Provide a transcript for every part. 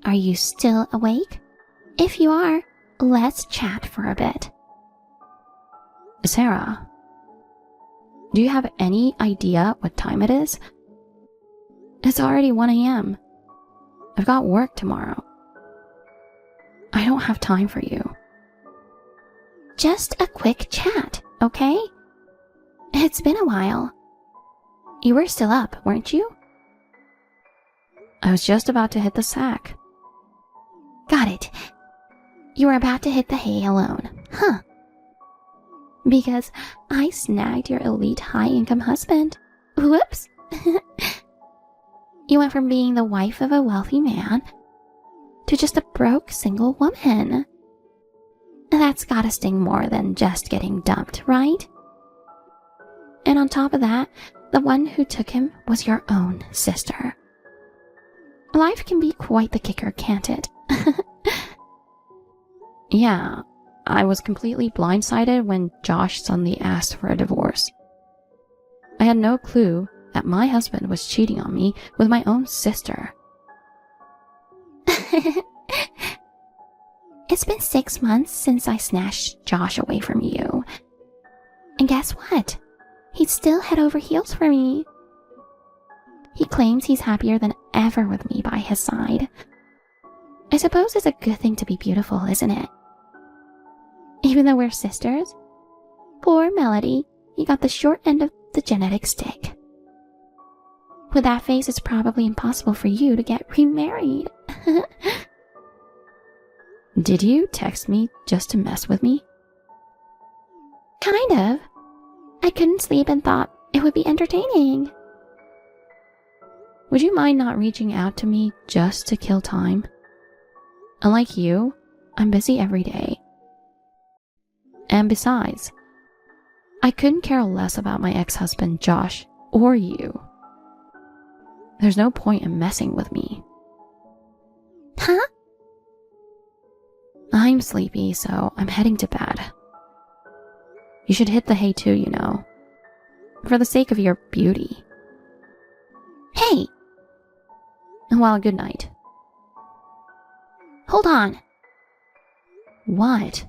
are you still awake? If you are, let's chat for a bit. Sarah, do you have any idea what time it is? It's already 1 a.m. I've got work tomorrow. I don't have time for you. Just a quick chat, okay? It's been a while. You were still up, weren't you? I was just about to hit the sack. Got it. You were about to hit the hay alone, huh? Because I snagged your elite high-income husband. Whoops. You went from being the wife of a wealthy man to just a broke single woman. That's gotta sting more than just getting dumped, right? And on top of that, the one who took him was your own sister. Life can be quite the kicker, can't it? Yeah, I was completely blindsided when Josh suddenly asked for a divorce. I had no clue that my husband was cheating on me with my own sister. It's been 6 months since I snatched Josh away from you. And guess what? He's still head over heels for me. He claims he's happier than ever with me by his side. I suppose it's a good thing to be beautiful, isn't it? Even though we're sisters, poor Melody, he got the short end of the genetic stick. With that face, it's probably impossible for you to get remarried. Did you text me just to mess with me? Kind of. I couldn't sleep and thought it would be entertaining. Would you mind not reaching out to me just to kill time? Unlike you, I'm busy every day. And besides, I couldn't care less about my ex-husband Josh or you. There's no point in messing with me. Huh? I'm sleepy, so I'm heading to bed. You should hit the hay too, you know. For the sake of your beauty. Hey! Well, good night. Hold on. What?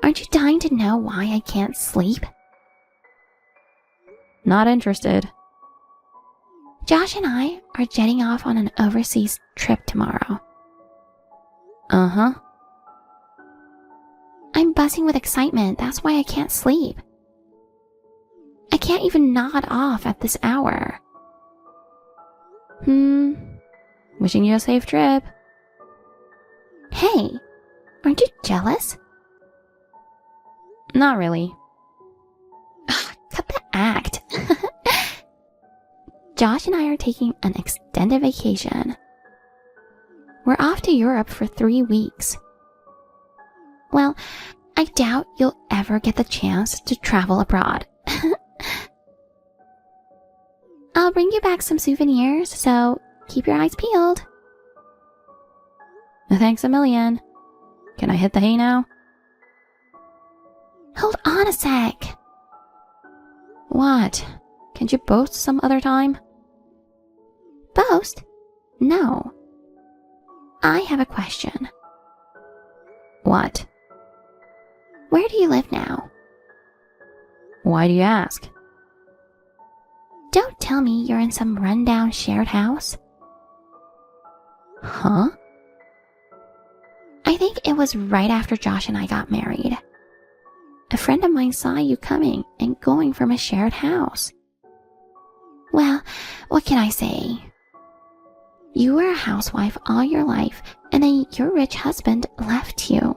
Aren't you dying to know why I can't sleep? Not interested. Josh and I are jetting off on an overseas trip tomorrow. Uh-huh. I'm buzzing with excitement. That's why I can't sleep. I can't even nod off at this hour. Wishing you a safe trip. Hey, aren't you jealous? Not really. Cut the act. Josh and I are taking an extended vacation. We're off to Europe for 3 weeks. Well, I doubt you'll ever get the chance to travel abroad. I'll bring you back some souvenirs, so keep your eyes peeled. Thanks a million. Can I hit the hay now? Hold on a sec. What? Can't you boast some other time? Boast? No. I have a question. What? Where do you live now? Why do you ask? Don't tell me you're in some rundown shared house. Huh? I think it was right after Josh and I got married. A friend of mine saw you coming and going from a shared house. Well, what can I say? You were a housewife all your life, and then your rich husband left you.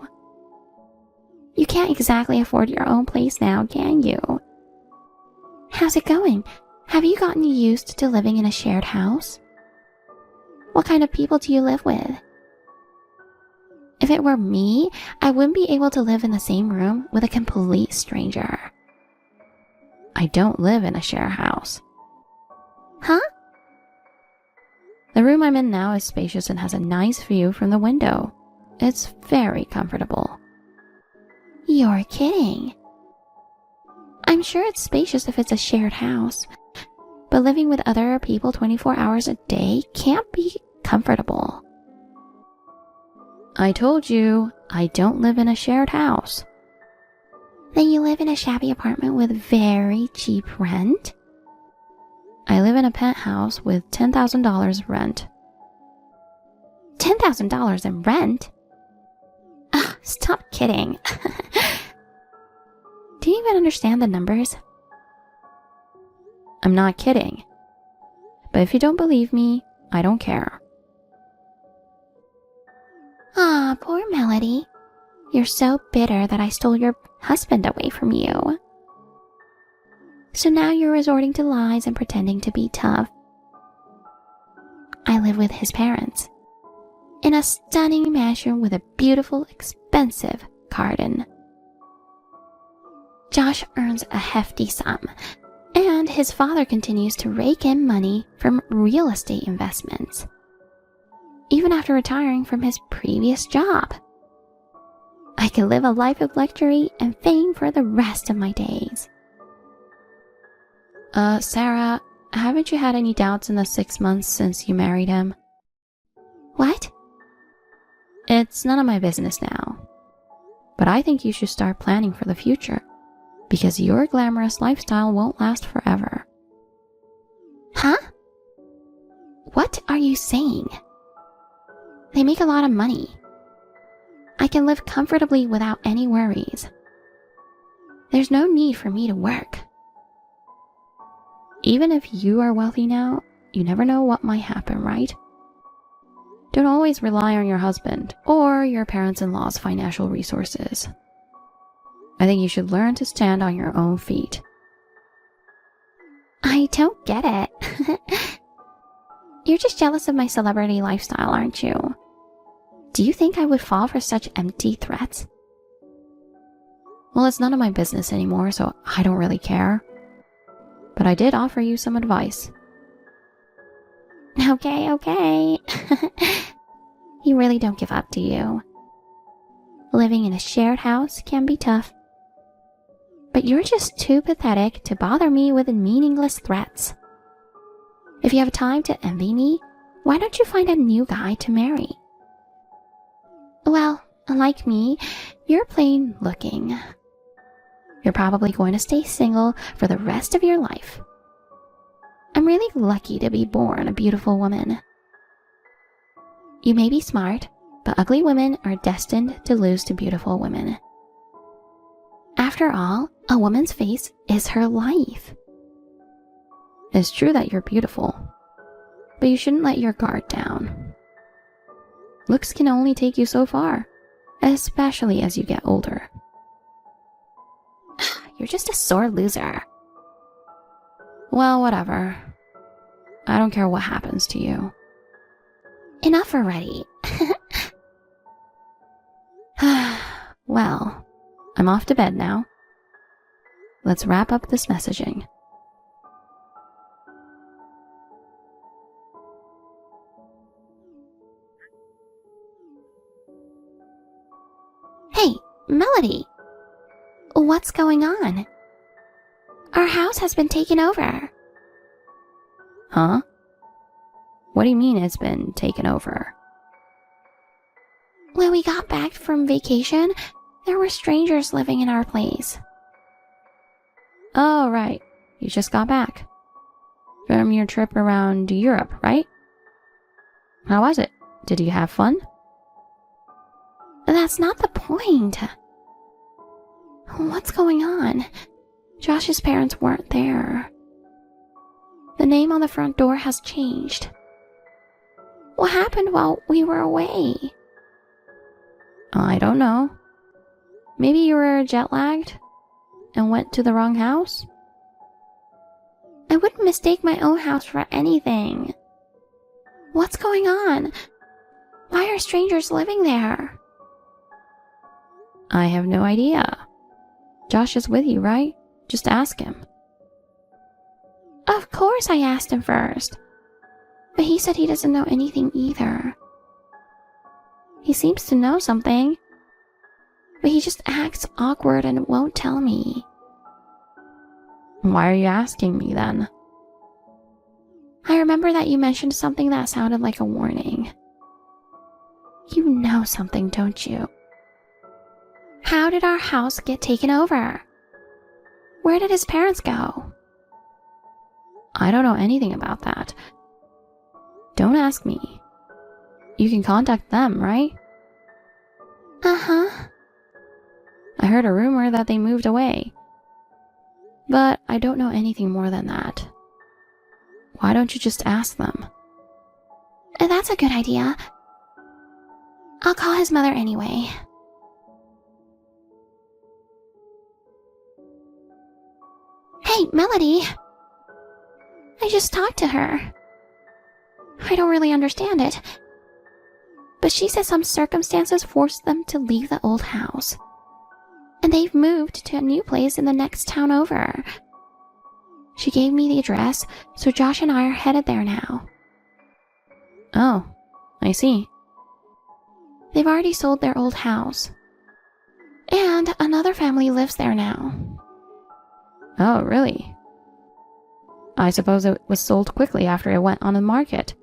You can't exactly afford your own place now, can you? How's it going? Have you gotten used to living in a shared house? What kind of people do you live with? If it were me, I wouldn't be able to live in the same room with a complete stranger. I don't live in a share house. Huh? The room I'm in now is spacious and has a nice view from the window. It's very comfortable. You're kidding. I'm sure it's spacious if it's a shared house, but living with other people 24 hours a day can't be comfortable. I told you, I don't live in a shared house. Then you live in a shabby apartment with very cheap rent? I live in a penthouse with $10,000 rent. $10,000 in rent? Ugh, stop kidding. Do you even understand the numbers? I'm not kidding. But if you don't believe me, I don't care. Ah, poor Melody. You're so bitter that I stole your husband away from you. So now you're resorting to lies and pretending to be tough. I live with his parents in a stunning mansion with a beautiful, expensive garden. Josh earns a hefty sum, and his father continues to rake in money from real estate investments, even after retiring from his previous job. I could live a life of luxury and fame for the rest of my days. Sarah, haven't you had any doubts in the 6 months since you married him? What? It's none of my business now. But I think you should start planning for the future, because your glamorous lifestyle won't last forever. Huh? What are you saying? They make a lot of money. I can live comfortably without any worries. There's no need for me to work. Even if you are wealthy now, you never know what might happen, right? Don't always rely on your husband or your parents-in-law's financial resources. I think you should learn to stand on your own feet. I don't get it. You're just jealous of my celebrity lifestyle, aren't you? Do you think I would fall for such empty threats? Well, it's none of my business anymore, so I don't really care. But I did offer you some advice. Okay. You really don't give up, do you? Living in a shared house can be tough. But you're just too pathetic to bother me with meaningless threats. If you have time to envy me, why don't you find a new guy to marry? Well, unlike me, you're plain looking. You're probably going to stay single for the rest of your life. I'm really lucky to be born a beautiful woman. You may be smart, but ugly women are destined to lose to beautiful women. After all, a woman's face is her life. It's true that you're beautiful, but you shouldn't let your guard down. Looks can only take you so far, especially as you get older. You're just a sore loser. Well, whatever. I don't care what happens to you. Enough already. Well, I'm off to bed now. Let's wrap up this messaging. Hey, Melody. What's going on? Our house has been taken over. Huh? What do you mean it's been taken over? When we got back from vacation, there were strangers living in our place. Oh, right. You just got back. From your trip around Europe, right? How was it? Did you have fun? That's not the point. What's going on? Josh's parents weren't there. The name on the front door has changed. What happened while we were away? I don't know. Maybe you were jet-lagged and went to the wrong house? I wouldn't mistake my own house for anything. What's going on? Why are strangers living there? I have no idea. Josh is with you, right? Just ask him. Of course I asked him first. But he said he doesn't know anything either. He seems to know something, but he just acts awkward and won't tell me. Why are you asking me then? I remember that you mentioned something that sounded like a warning. He You know something, don't you? How did our house get taken over? Where did his parents go? I don't know anything about that. Don't ask me. You can contact them, right? Uh-huh. I heard a rumor that they moved away. But I don't know anything more than that. Why don't you just ask them? That's a good idea. I'll call his mother anyway. Hey, Melody. I just talked to her. I don't really understand it. But she says some circumstances forced them to leave the old house. And they've moved to a new place in the next town over. She gave me the address, so Josh and I are headed there now. Oh, I see. They've already sold their old house. And another family lives there now. Oh, really? I suppose it was sold quickly after it went on the market.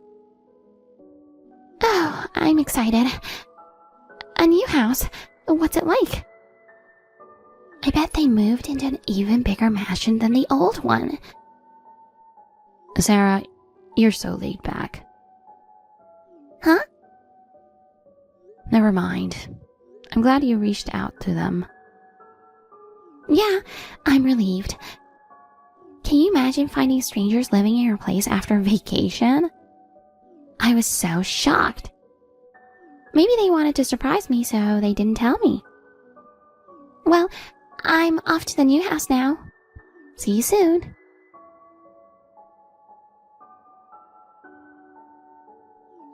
Oh, I'm excited. A new house. What's it like? I bet they moved into an even bigger mansion than the old one. Sarah, you're so laid back. Huh? Never mind. I'm glad you reached out to them. Yeah, I'm relieved. Can you imagine finding strangers living in your place after vacation? I was so shocked. Maybe they wanted to surprise me, so they didn't tell me. Well, I'm off to the new house now. See you soon.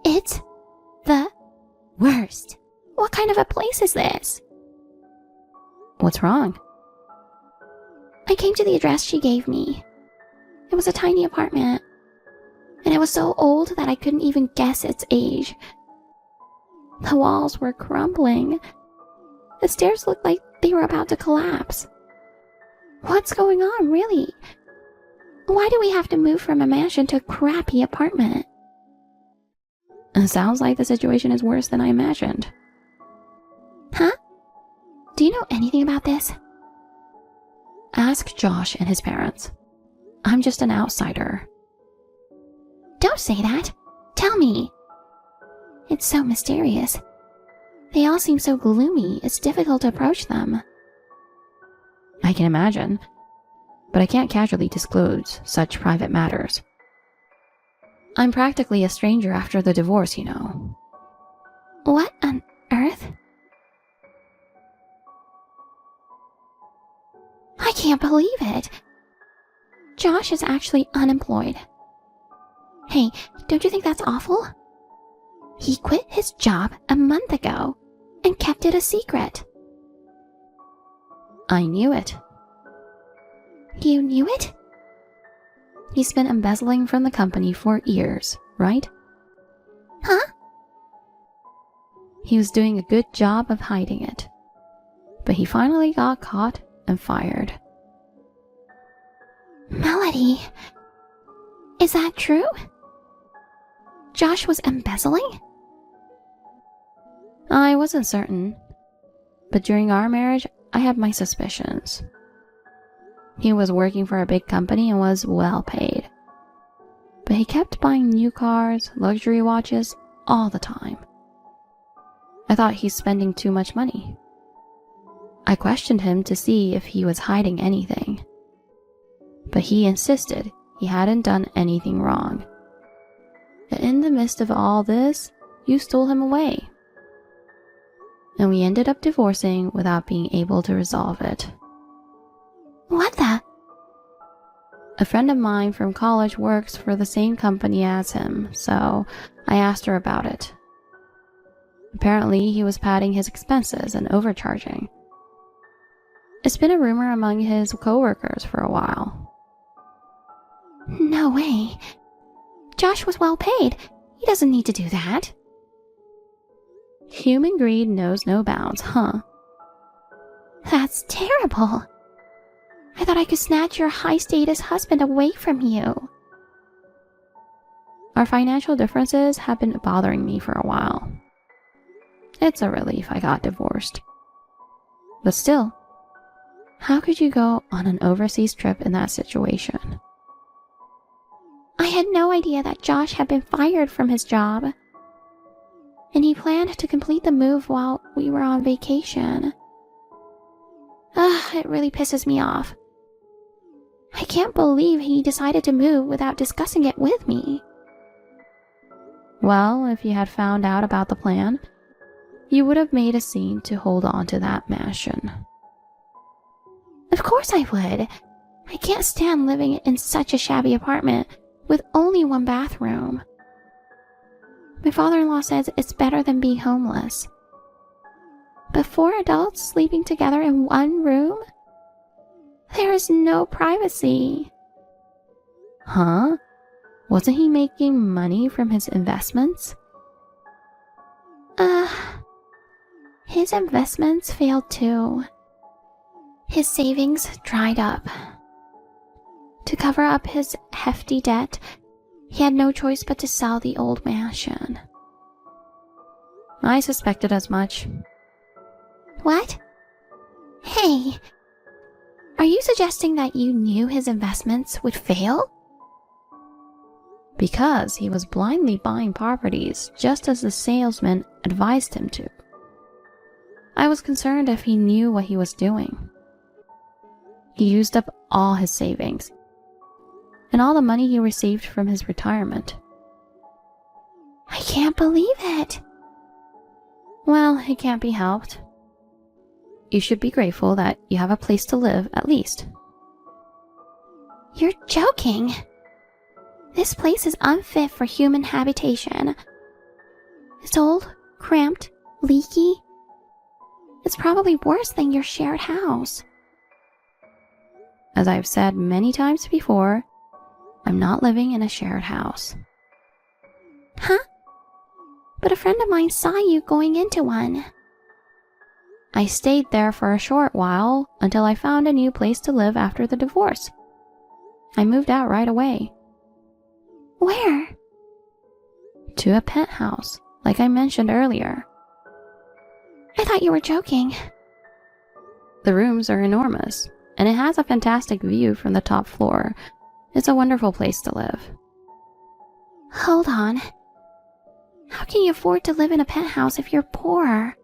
It's the worst. What kind of a place is this? What's wrong? I came to the address she gave me. It was a tiny apartment, and it was so old that I couldn't even guess its age. The walls were crumbling. The stairs looked like they were about to collapse. What's going on, really? Why do we have to move from a mansion to a crappy apartment? It sounds like the situation is worse than I imagined. Huh? Do you know anything about this? Ask Josh and his parents. I'm just an outsider. Don't say that. Tell me. It's so mysterious. They all seem so gloomy, it's difficult to approach them. I can imagine, but I can't casually disclose such private matters. I'm practically a stranger after the divorce, you know. What on earth? I can't believe it. Josh is actually unemployed. Hey, don't you think that's awful? He quit his job a month ago and kept it a secret. I knew it. You knew it? He's been embezzling from the company for years, right? Huh? He was doing a good job of hiding it. But he finally got caught and fired. Melody, is that true? Josh was embezzling? I wasn't certain, but during our marriage, I had my suspicions. He was working for a big company and was well paid. But he kept buying new cars, luxury watches, all the time. I thought he's spending too much money. I questioned him to see if he was hiding anything. But he insisted he hadn't done anything wrong. And in the midst of all this, you stole him away. And we ended up divorcing without being able to resolve it. What the? A friend of mine from college works for the same company as him, so I asked her about it. Apparently, he was padding his expenses and overcharging. It's been a rumor among his coworkers for a while. No way. Josh was well paid. He doesn't need to do that. Human greed knows no bounds, huh? That's terrible. I thought I could snatch your high-status husband away from you. Our financial differences have been bothering me for a while. It's a relief I got divorced. But still, how could you go on an overseas trip in that situation? I had no idea that Josh had been fired from his job, and he planned to complete the move while we were on vacation. It really pisses me off. I can't believe he decided to move without discussing it with me. Well, if you had found out about the plan, you would have made a scene to hold on to that mansion. Of course I would. I can't stand living in such a shabby apartment with only one bathroom. My father-in-law says it's better than being homeless. But 4 adults sleeping together in one room? There is no privacy. Huh? Wasn't he making money from his investments? His investments failed too. His savings dried up. To cover up his hefty debt, he had no choice but to sell the old mansion. I suspected as much. What? Hey, are you suggesting that you knew his investments would fail? Because he was blindly buying properties just as the salesman advised him to. I was concerned if he knew what he was doing. He used up all his savings and all the money he received from his retirement. I can't believe it. Well, it can't be helped. You should be grateful that you have a place to live, at least. You're joking. This place is unfit for human habitation. It's old, cramped, leaky. It's probably worse than your shared house. As I've said many times before, I'm not living in a shared house. Huh? But a friend of mine saw you going into one. I stayed there for a short while until I found a new place to live after the divorce. I moved out right away. Where? To a penthouse, like I mentioned earlier. I thought you were joking. The rooms are enormous, and it has a fantastic view from the top floor. It's a wonderful place to live. Hold on. How can you afford to live in a penthouse if you're poor?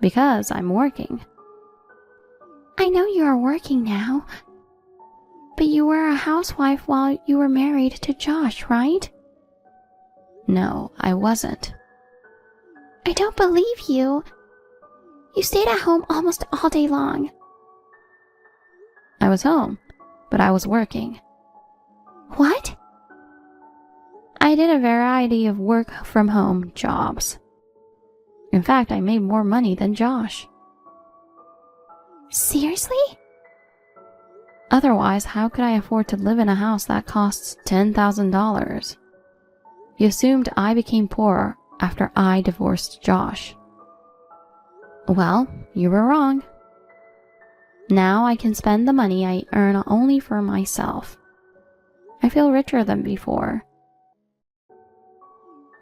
Because I'm working. I know you are working now, but you were a housewife while you were married to Josh, right? No, I wasn't. I don't believe you. You stayed at home almost all day long. I was home, but I was working. What? I did a variety of work from home jobs. In fact, I made more money than Josh. Seriously? Otherwise, how could I afford to live in a house that costs $10,000? You assumed I became poor after I divorced Josh. Well, you were wrong. Now I can spend the money I earn only for myself. I feel richer than before.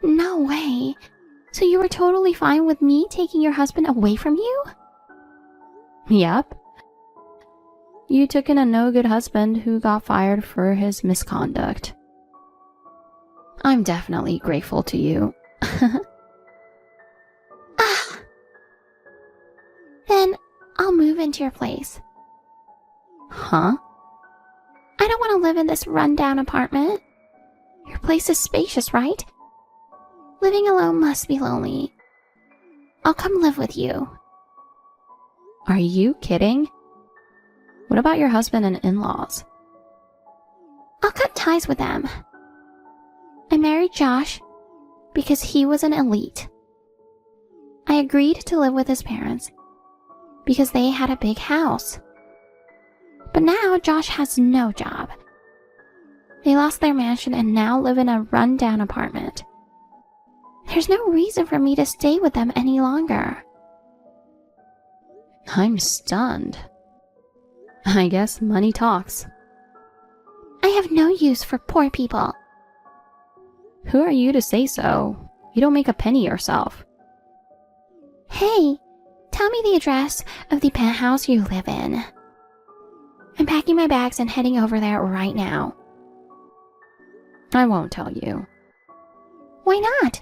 No way. So you were totally fine with me taking your husband away from you? Yep. You took in a no-good husband who got fired for his misconduct. I'm definitely grateful to you. Then I'll move into your place. Huh? I don't want to live in this run-down apartment. Your place is spacious, right? Living alone must be lonely. I'll come live with you. Are you kidding? What about your husband and in-laws? I'll cut ties with them. I married Josh because he was an elite. I agreed to live with his parents because they had a big house. But now Josh has no job. They lost their mansion and now live in a run-down apartment. There's no reason for me to stay with them any longer. I'm stunned. I guess money talks. I have no use for poor people. Who are you to say so? You don't make a penny yourself. Hey, tell me the address of the penthouse you live in. I'm packing my bags and heading over there right now. I won't tell you. Why not?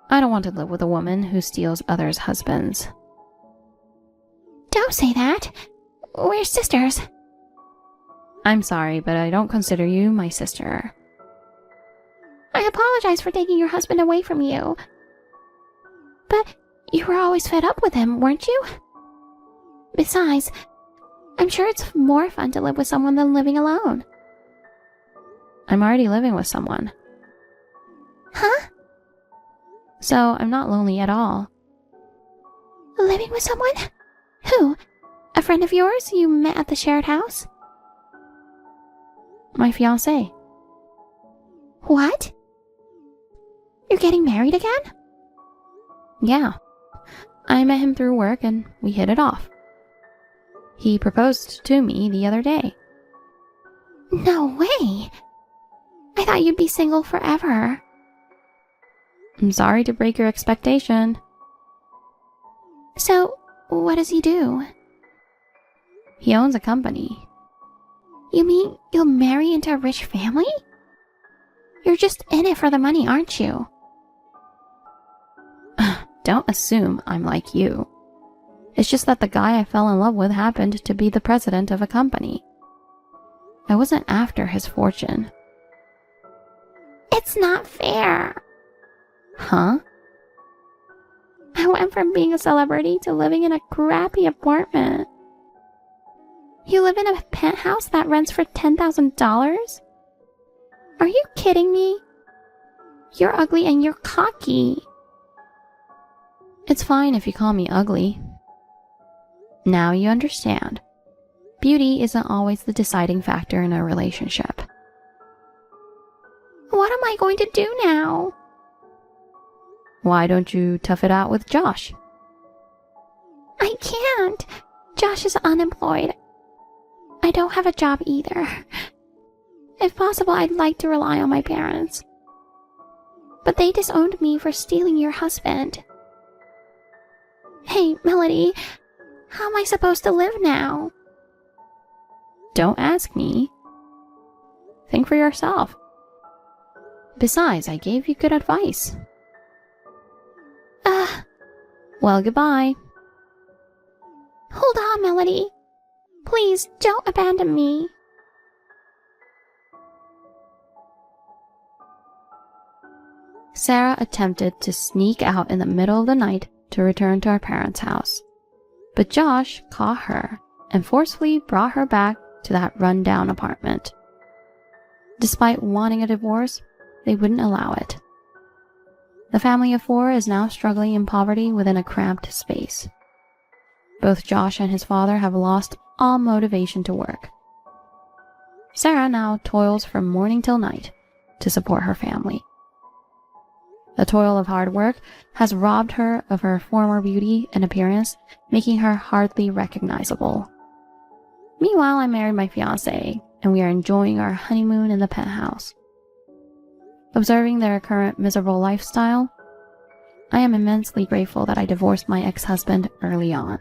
I don't want to live with a woman who steals others' husbands. Don't say that. We're sisters. I'm sorry, but I don't consider you my sister. I apologize for taking your husband away from you. But you were always fed up with him, weren't you? Besides, I'm sure it's more fun to live with someone than living alone. I'm already living with someone. Huh? So I'm not lonely at all. Living with someone? Who? A friend of yours you met at the shared house? My fiancé. What? You're getting married again? Yeah. I met him through work and we hit it off. He proposed to me the other day. No way. I thought you'd be single forever. I'm sorry to break your expectation. So, what does he do? He owns a company. You mean you'll marry into a rich family? You're just in it for the money, aren't you? Don't assume I'm like you. It's just that the guy I fell in love with happened to be the president of a company. I wasn't after his fortune. It's not fair. Huh? I went from being a celebrity to living in a crappy apartment. You live in a penthouse that rents for $10,000? Are you kidding me? You're ugly and you're cocky. It's fine if you call me ugly. Now you understand. Beauty isn't always the deciding factor in a relationship. What am I going to do now? Why don't you tough it out with Josh? I can't. Josh is unemployed. I don't have a job either. If possible, I'd like to rely on my parents. But they disowned me for stealing your husband. Hey, Melody, how am I supposed to live now? Don't ask me. Think for yourself. Besides, I gave you good advice. Well, goodbye. Hold on, Melody. Please, don't abandon me. Sarah attempted to sneak out in the middle of the night to return to her parents' house. But Josh caught her and forcefully brought her back to that run-down apartment. Despite wanting a divorce, they wouldn't allow it. The family of 4 is now struggling in poverty within a cramped space. Both Josh and his father have lost all motivation to work. Sarah now toils from morning till night to support her family. The toil of hard work has robbed her of her former beauty and appearance, making her hardly recognizable. Meanwhile, I married my fiancé, and we are enjoying our honeymoon in the penthouse. Observing their current miserable lifestyle, I am immensely grateful that I divorced my ex-husband early on.